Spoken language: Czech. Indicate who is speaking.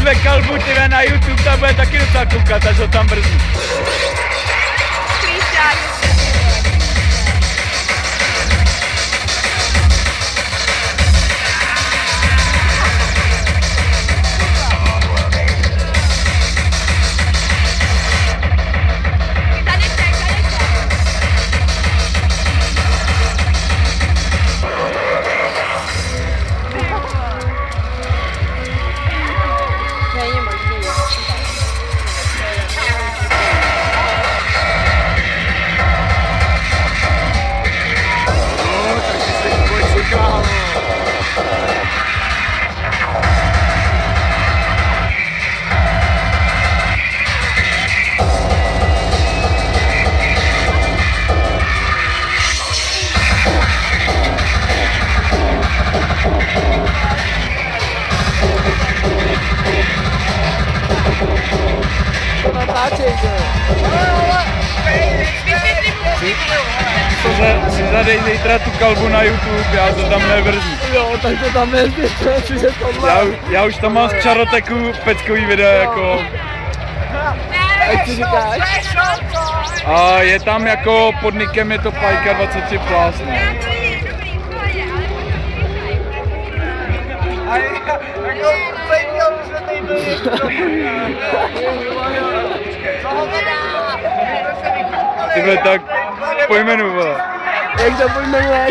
Speaker 1: takovýhle kalbu tyhle na YouTube, ta bude taky docela koukat, až ho tam brzy. Si zadej zítra tu kalbu na YouTube, já to tam nevrzím.
Speaker 2: Jo, tak to tam je
Speaker 1: Já už tam mám z Čaroteku peckový video jako.
Speaker 2: Jak ti říkáš?
Speaker 1: A je tam jako pod nikem je to Pajka 23 plus. Ne? Tyhle tak pojmenuj, vole.
Speaker 2: Jak to pojmenuješ?